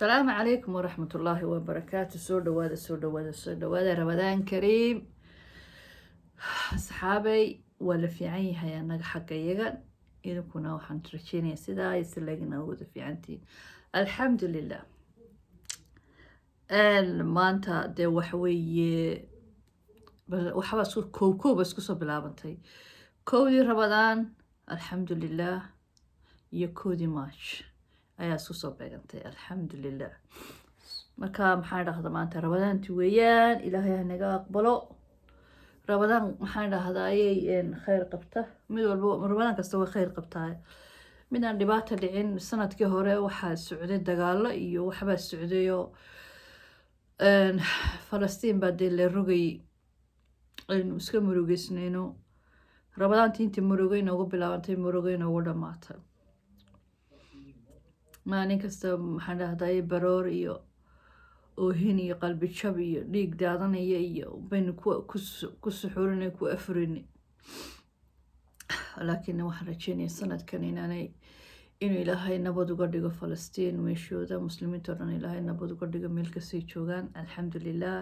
السلام عليكم ورحمة الله وبركاته. سو دوادا رمضان كريم أصحابي ولا في عيني هيا نجا حق يجا إذا كنا وحن ترشيني سدا يسلقنا وذا في عندي الحمد لله. ما أنت ده وحوي وحوا سو كوكو بس كسر بلابنتي كودي رمضان الحمد لله يكودي ماش ayaa isku soo beegantay alxamdulilah. marka maxaan dhahdaa maanta rabadaanti weeyaan, ilaahay ha naga aqbalo. rabadaan maxaan dhahdaa ayay khayr qabta, mid walba rabadaan kasta way khayr qabtaa. midaan dhibaata dhicin. sanadkii hore waxaa socday dagaalo iyo waxbaa socdayo falastiin baa dee la rogay, aynu iska murugeysnayno. rabadaantii intii murugay noogu bilaabantay murugay noogu dhamaatay. maalin kasta maxaan dhahdaa baroor iyo oohin iyo qalbi jab iyo dhiig daadanaya iyo baynu ku suxurinay ku afrinay. laakiin waxaan rajeynayaa sanadkan inuu ilaahay nabad uga dhigo falastiin meeshooda, muslimiinta oo dhan ilaahay nabad uga dhigo meel kastay joogaan. alxamdulilah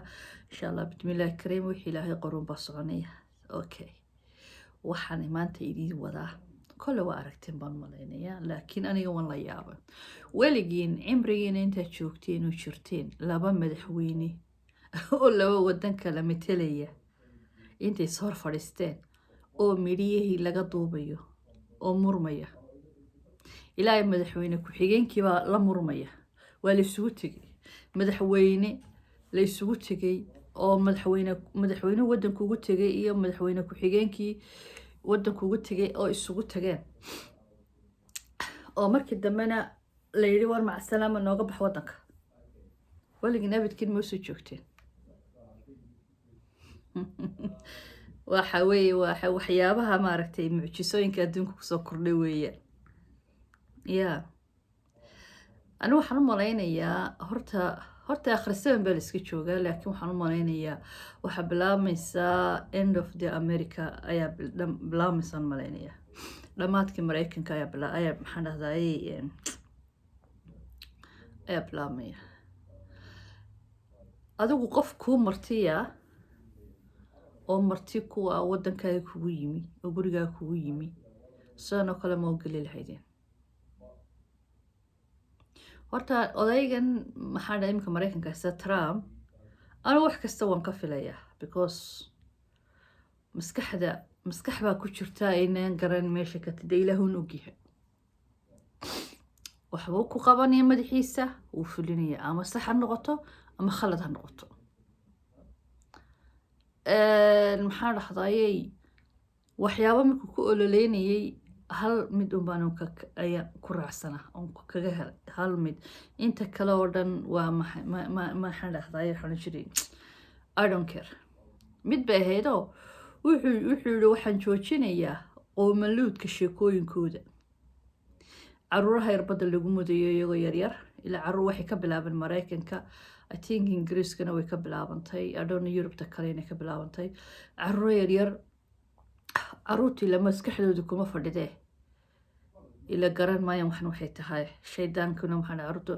insha allah bismillahi kariim. wixii ilaahay qorun baa soconaya. okay, waxaan maanta idiin wadaa kole waa aragteen baan malaynayaa, laakiin aniga waan la yaaba. weligiin cimrigiina intaad joogteen oo jirteen laba madaxweyne oo laba wadan kala metelaya intay soo fadhiisteen oo midhiyihii laga duubayo oo murmaya. ilaahay madaxweyne ku-xigeenkii baa la murmaya. waa la isugu tegay madaxweyne la isugu tegay oo madaxweyne wadanka ugu tegay iyo madaxweyne ku-xigeenkii wadanka ugu tegay oo isugu tageen oo markii dambena la yidhi war macsalaama nooga bax wadanka. weligii nabadkiin ma soo joogteen. waxa weeye waxyaabaha maaragtay mucjisooyinka adduunka kusoo kordhay weeyaan. ya anigu waxaan u malaynayaa horta akhrisadan baa la iska joogaa, laakiin waxaan u malaynayaa waxaa bilaabmaysaa end of the America ayaa bilaabmaysaan malaynayaa. dhammaadkii Mareykanka ayaa maxaan dhahdaa ayaa bilaabmaya. adigu qof kuu martiya oo marti kuwa wadankaaga kugu yimi oo gurigaaga kugu yimi sidoo kale ma ogoli lahaydeen. horta odaygan maxaa dhahay imika Mareykanka sida Trump, anigu wax kasta waan ka filayaa because maskax baa ku jirta inaan garan meesha ka tidda ilaahun ogyahay. waxbuu ku qabanaya madaxiisa wuu fulinaya, ama sax ha noqoto ama khalad ha noqoto. maxaa dhahdaayey waxyaabo markuu ku ololeynayay hal mid unbaan ayaan ku raacsana oon kaga helay hal mid. inta kale oo dhan waa maxaan dhahdaay waxaan jiray I don't care. mid bay ahaydoo wuxuu yidhi waxaan joojinayaa qowmaluudka sheekooyinkooda. caruuraha yarbadda lagu mudayo iyagoo yaryar ilaa caruur waxay ka bilaabeen Mareykanka. I think ingiriiskana way ka bilaabantay, adhoona Yurubta kale inay ka bilaabantay. caruuro yaryar caruurtii la maskaxdooda kuma fadhidee ila garan maayaan waxan waxay tahay. shaydaankuna maxaa caruurta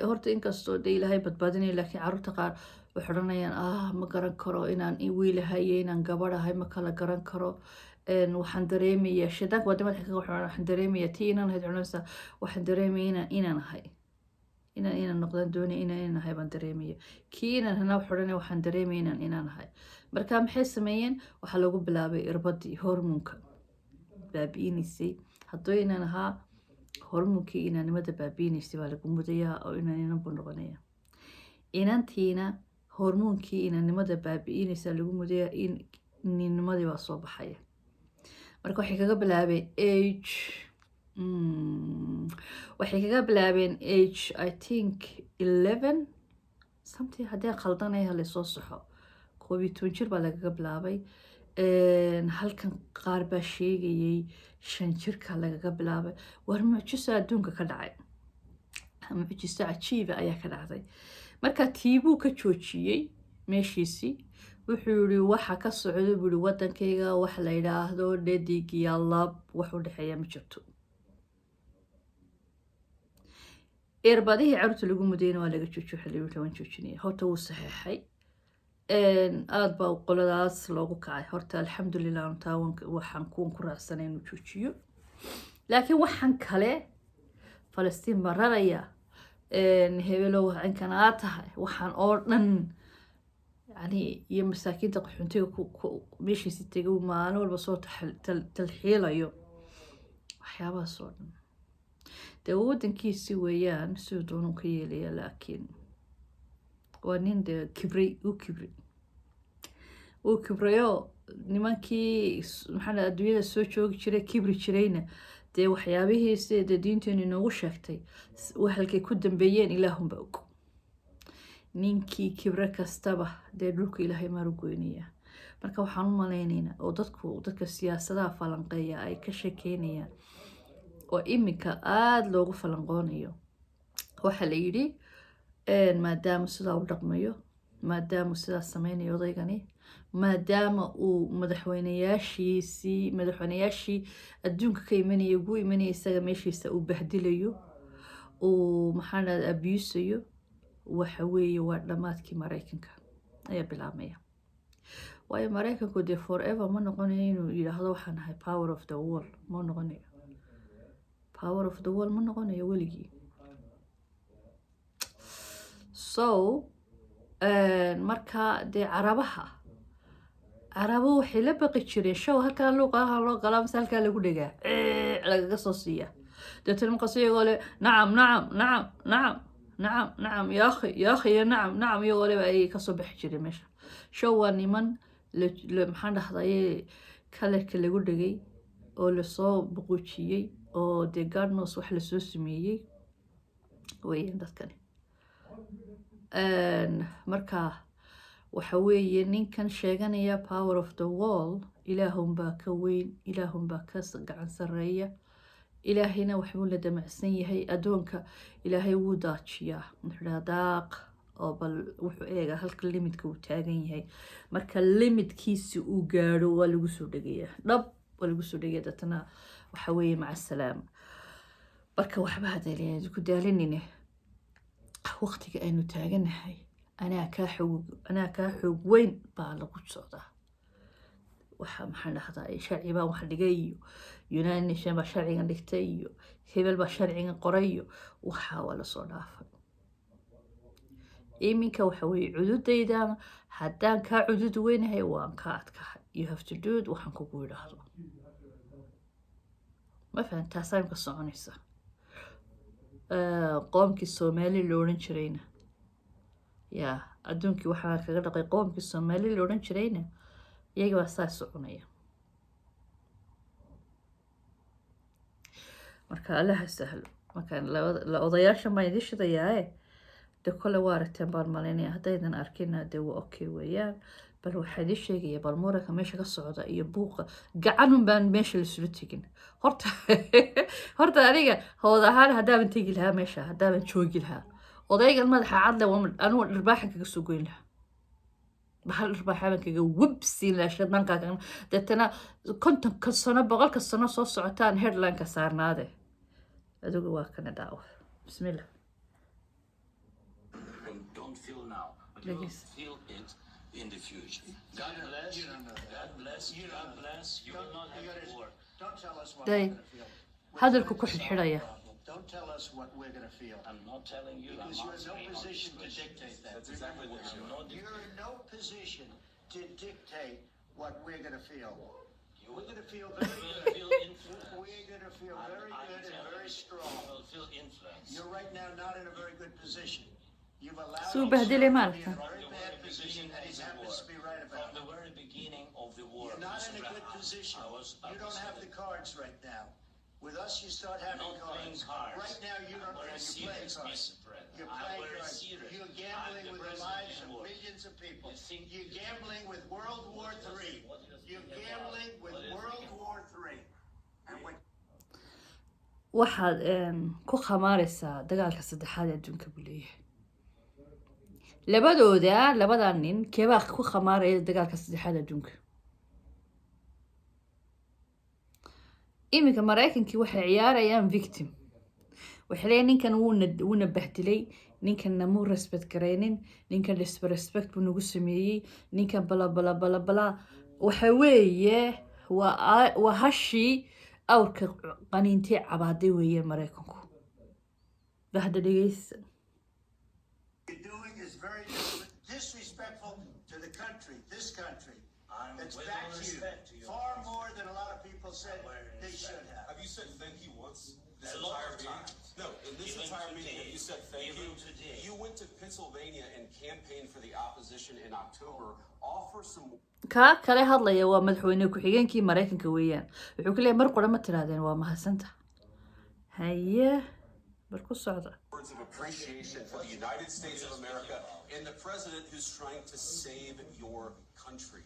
horta inkastoo dee ilaahay badbaadinaya, laakiin caruurta qaar waxay odhanayaan ma garan karo inaan wiilahay iyo inaan gabadhahay ma kala garan karo. waxaan dareemayaa shaydaanka waa madaxa kaga waxaan dareemayaa tii inaan ahayd cunaysa. waxaan dareemaya inaan ahay inaan noqdaan doonay inaan ahay baan dareemaya. kii inaan hana wax odhanaya waxaan dareemaya inaan ahay. marka maxay sameeyeen? waxaa lagu bilaabay irbadii hormoonka baabi'inaysay. hadduu inaan ahaa hormoonkii inaanimada baabi'inaysay baa lagu mudayaa oo inaan buu noqonaya. inantiina hormoonkii inaanimada baabi'inaysa lagu mudayaa inanimadii baa soo baxaya. marka waxay kaga bilaabeen age I think 11 something haddii khaldanaya lasoo saxo. 12 jir baa lagaga bilaabay. halkan qaar baa sheegayay 5 jirka lagaga bilaabay. war mucjiso adduunka ka dhacay, mucjiso cajiiba ayaa ka dhacday. marka tiibuu ka joojiyey meeshiisii. wuxuu yidhi waxa ka socda buu yidhi wadankayga wax la yidhaahdo dhadig iyo lab wax u dhexeeya ma jirto. irbadihii carruurta lagu mudayna waa laga joojiyo xilliyo toban joojinaya horta wuu saxeexay aad baa qoladaas loogu kacay horta alxamdulilah taa waxaan kuwan ku raacsanay inuu joojiyo laakiin waxaan kale falastiin baa raraya hebelow inkanaa tahay waxaan oo dhan yani iyo masaakiinta qaxoontiga meeshiisi tegay maalin walba soo talxiilayo waxyaabahaas oo dhan dee wadankiisi weeyaan siduu doonuu ka yeelaya laakiin waa nin dee kibray uu kibrayo nimankii maxaa adduunyada soo joogi jiray kibri jirayna dee waxyaabihiisi dee diinteenu inoogu sheegtay halkay ku dambeeyeen ilaahunba og ninkii kibre kastaba dee dhulka ilaahay maaru goynaya marka waxaan u malaynaynaa oo dadka siyaasadaha falanqeeya ay ka sheekeynayaan oo iminka aada loogu falanqoonayo waxaa la yidhi maadaama sidaa u dhaqmayo maadaama sidaa sameynayo odaygani maadaama uu madaxweynayaashii adduunka ka imanaya ugu imanaya isaga meeshiisa uu bahdilayo uu maxaa dhahda abuusayo waxa weeye waa dhammaadkii maraykanka ayaa bilaabmaya waayo maraykanku dee forever ma noqonayo inuu yidhaahdo waxaan ahay power of the world ma noqonayo power of the world ma noqonayo weligii so marka dee carabo waxay la baqi jireen show halkaa luuqaha loo galaa mase halkaa lagu dhegaa lagaga soo siiya deetana markaas iyagoo le nacam ya akhi iyo nacam iyagoo leba ayay kasoo baxi jireen meesha show waa niman maxaan dhahdaye kalarka lagu dhegay oo lasoo buquujiyey oo dee garnos wax lasoo sameeyey weeyaan dadkani marka waxa weeye ninkan sheeganaya power of the world ilaahunbaa ka weyn ilaahunbaa ka gacan sareeya ilaahayna waxbuu la damacsan yahay addoonka ilaahay wuu daajiyaa wuxuu dhaha daaq oo bal wuxuu eegaa halka limidka uu taagan yahay marka limidkiisi uu gaadho waa lagu soo dhegayaa waa lagu soo dhegaya dadna waxa weeye maca salaama marka waxba hadaleen ku daalinine waqtiga aynu taaganahay anaa kaa xoog weyn baa lagu socdaa waxa maxaan dhahdaa sharci baa wax dhigay iyo United Nations baa sharcigan dhigtay iyo hebel baa sharcigan qoray iyo waxaa waa lasoo dhaafay iminka waxa weeye cududayda haddaan kaa cudud weynahay waan ka adkahay you have to do it waxaan kugu yidhaahdo ma fahantaa imka soconaysa qoomkii Soomaali la odhan jirayna yaa adduunkii waxaa kaga dhaqay qoomkii Soomaali la odhan jirayna iyaga baa saa soconaya marka allaha sahlo marka odayaashan baan idin shidayaa de kole waa aragteen baan malaynaya haddaydan arkina de waa okay weeyaan bal waxaa idin sheegaya bal muranka meesha ka socda iyo buuqa gacanun baan meesha lasula tegin horta aniga hawd ahaan haddaaban tegi lahaa meesha haddaaban joogi lahaa odaygan madaxa cadle anugu dharbaaxan kaga soo goyn lahaa bahal dharbaaxaban kaga websiin lahaa shadnankaaga deetana 50 sano 100 sano soo socotaan headlineka saarnaade adigu waa kana daawo bismillah in the future. God bless. God bless. God bless. You will not have to work. Don't tell us what we're going to feel. hadalku ku xidhxidhaya Don't tell us what we're going to feel. I'm not telling you. Because you're in no position to dictate that. That's exactly what you're in no position to dictate what we're going to feel. We're going to feel very good. We're going to feel very good and very strong. Feel influence. You're right now not in a very good position. You've allowed suu bahdilay yourself to be maarta in a very bad position that he happens to be right about. From the very beginning of the war, You're not in a good position. You don't have the cards right now. With us, you start having cards. Right now, you don't have you play cards. You're playing cards. You're gambling with the lives of millions of people. You're gambling with World War III. You're gambling with World War III. And when waxaad ku khamaaraysaa dagaalka saddexaad ee adduunka buu leeyahay labadaa nin keebaa ku khamaaraya dagaalka saddexaad adduunka iminka maraykankii waxay ciyaarayaan victim وحلي نينكن ونا بهدلي نينكن مو رسبت كرينين نينكن رسبكت بو نوغو سميي نينكن بلا بلا بلا بلا وحويه وهشي أورك قنينتي عبادي ويا مريكنكو بهذا دقيس You're doing is very disrespectful to the country, this country. I'm It's with back all to you respect to you. far more than a lot of people said they should have. Have you said thank you once this A lot entire of meeting? times. No, in this Even entire today. meeting, have you said thank Even you? today. You went to Pennsylvania and campaigned for the opposition in October. Offer some. كلا هذا waa madaxweyne ku-xigeenkii Mareykanka weeyaan wuxuu ku leeyahay mar qura ma tiraadeen waa mahadsantahay haye bal ku socda Words of appreciation for the United States of America and the president who's trying to save your country.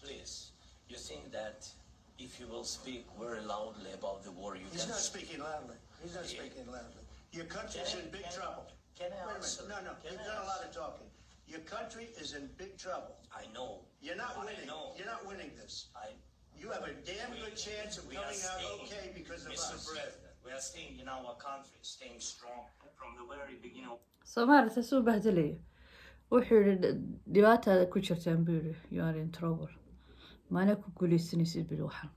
Please, you think that if you will speak very loudly about the war, you He's can not speaking loudly. He's not speaking loudly. Your country's in big trouble. Can I Wait a answer? minute. No, Can you've I done a lot answer? of talking. Your country is in big trouble. I know. You're not I winning. know. You're not winning this. You have a damn good chance of We are coming out staying, okay because of Mr. us. President, we are staying in our country, staying strong from the very beginning. Soomaali taasuu bahdalayo wuxuu yidhi dhibaataada ku jirtaan buu yidhi you are in trouble maana ku guuleysanaysid buu waxan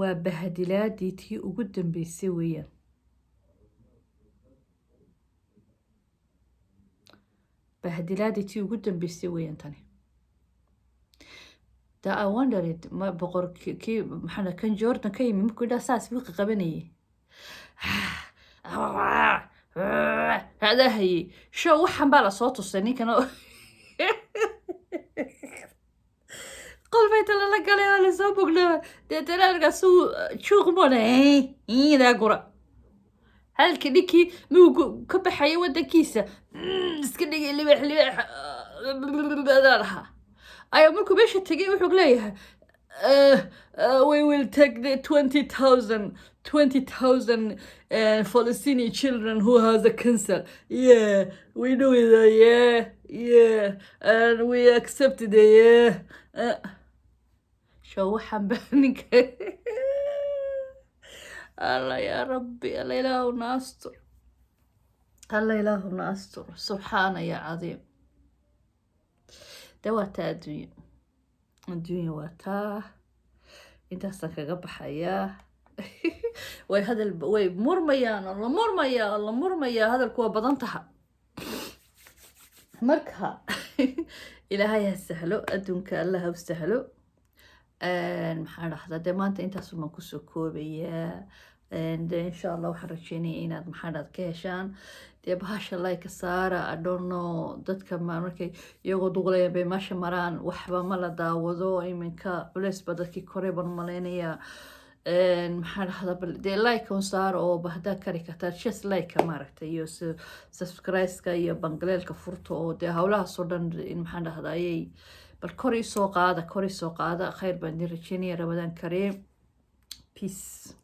waa bahdilaadii tii ugu dambeysay weeyaan bahdilaadii tii ugu dambeysay weeyaan tani da I wondered ma boqorkii maxaa kan Jordan ka yimi markuu dhaa saas wiiqa qabanayay هذا هي شو وحن بلا صوت السنين كانوا قل بيت الله قال يا ولا سوبك له ترى سو شو غمونا ذا قرا هل كديكي مو كبحي ودا كيسه اسكني اللي بحلي هذا ايوه مركو باش تجي وحق ليها we will take the 20,000 Palestinian children who has a cancer. Yeah, we do it. Yeah, and we accepted it. Yeah. شو حنبانك الله يا ربي الله إله ناستر الله إله ناستر سبحانه يا عظيم دواتا الدنيا واتا انت اصلا قبحيا way hadal way murmayaan alla murmaya hadalku waa badan taha marka ilaahay ha sahlo adduunka allah ha sahlo maxaa dhahdaa dee maanta intaas uma kusoo koobayaa insha allah waxaan rajeynaya inaad maxaa ka heshaan dee bahasha like saara I don't know dadka markay iyagoo duqlayaan bay meesha maraan waxba ma la daawado iminka culeys ba dadkii korey baan malaynayaa maxaa dhahdaa bal dee like on saar oo bahdaa kari kartaa just like maaragtay iyo subscribe-ka iyo bangaleelka furta oo dee howlahaasoo dhan maxaa dhahdaa ayay bal kor isoo qaada khayr baan idin rajeynaya Ramadaan Kariim peace